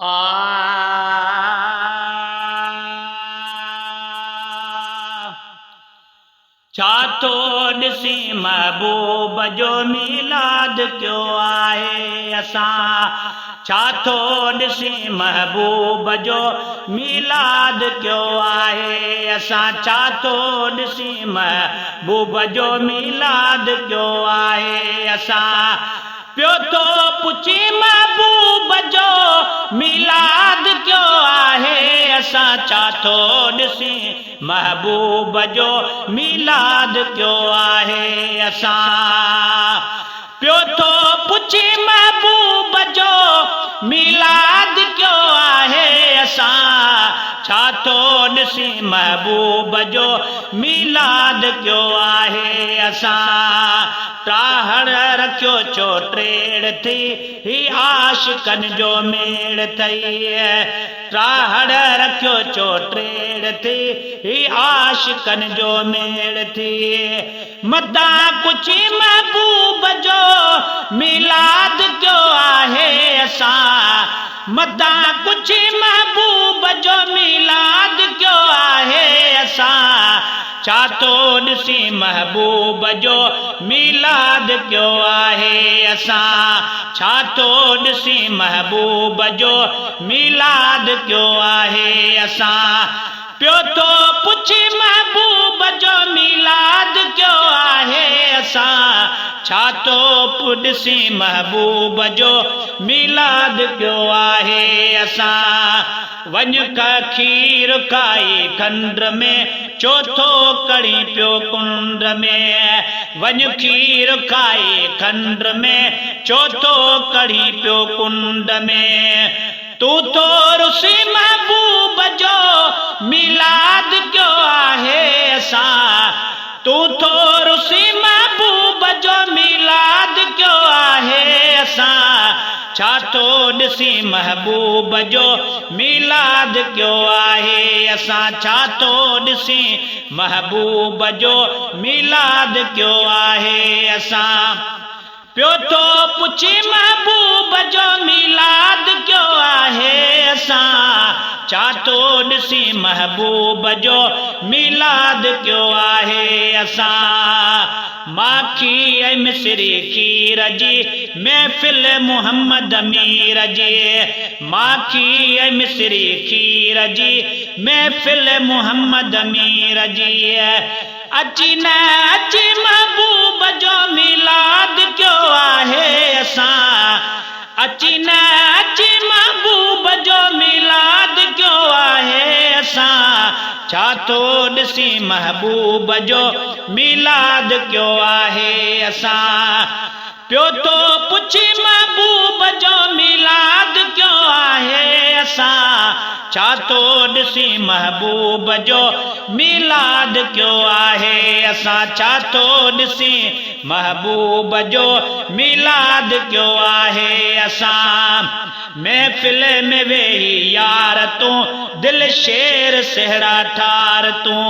आ छा थो ॾिसी महबूब जो मीलाद क्यों आहे असां छा थो ॾिसी महबूब जो मीलाद क्यों आहे असां छा थो ॾिसी महबूब जो मीलाद क्यों आहे असां पियो थो पुछी महबूब जो मीलाद क्यों आहे असां छा थो ॾिसी महबूब जो मीलाद क्यों आहे असां पियो थो पुछी महबूब जो मीलाद क्यों आहे असां छा थो ॾिसी महबूब जो मीलाद क्यों आहे असां त्राहड़ रखियो छो टेड़ थी ही आशिकनि जो मेड़ थई त्राहड़ रखियो छो टेड़ थी ही आशिकनि जो मेड़ थी मतां पुछी महबूब जो मीलाद क्यों आहे असां मतां पुछी महबूब जो मीलाद क्यों आहे असां छा थो ॾिसी महबूब जो मीलाद क्यों आहे असां छा थो ॾिसी महबूब जो मीलाद क्यों आहे असां पियो थो पुछी महबूब जो मीलाद क्यों आहे असां छा थो ॾिसी महबूब जो मीलाद क्यों आहे असां वञ खीर खाई खंड में चौथो कड़ी पियो कुंड में वञ खीर खाई खंड में चौथो कड़ी पियो कुंड में तू तो रुसी महबूब जो मीलाद क्यों आहे असां तू तो रुसी महबूब जो मीलाद क्यों आहे असां छा थो ॾिसी महबूब जो मीलाद क्यों आहे असां छा थो ॾिसी महबूब जो मीलाद क्यों आहे असां पियो थो पुछी महबूब जो मीलाद क्यों आहे असां छा थो ॾिसी महबूब जो मीलाद क्यों आहे असां माखी ऐं मिसरी खीर जी महफ़िल मुहम्मद मीर जी माखी ऐं मिसरी खीर जी महफ़िल मुहम्मद मीर जी अची न अची महबूब जो मीलाद क्यों आहे असां अची न अची महबूब जो मीलाद क्यों आहे असां छा थो ॾिसी महबूब जो मीलाद क्यों आहे असां पियो थो पुछी महबूब जो मीलाद क्यों आहे असां छा थो ॾिसी महबूब जो मीलाद क्यों आहे असां छा थो ॾिसी महबूब जो मीलाद क्यों आहे असां महफ़िल में वेही यार तूं दिल शेर सहरा ठार तूं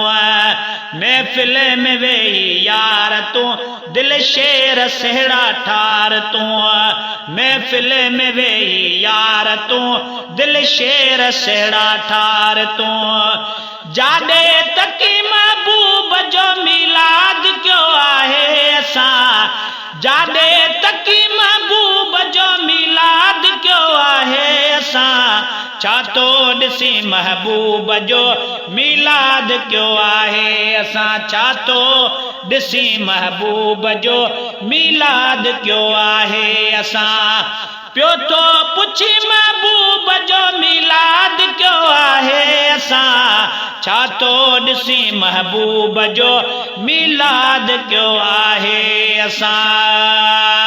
महफ़िल में वेही यार तूं दिल शेर सहरा ठार तूं महफ़िल में वेही यार तूं दिल शेर सहरा ठार तूं जाॾे तकी महबूब जो मीलाद क्यों आहे असां जाॾे तकी महबूब जो मीलाद क्यों आहे असां छा थो ॾिसी महबूब जो मीलाद क्यों आहे असां छा थो ॾिसी महबूब जो मीलाद क्यों आहे असां पियो थो पुछी महबूब जो मीलाद क्यों आहे असां छा थो ॾिसी महबूब जो मीलाद क्यों आहे असां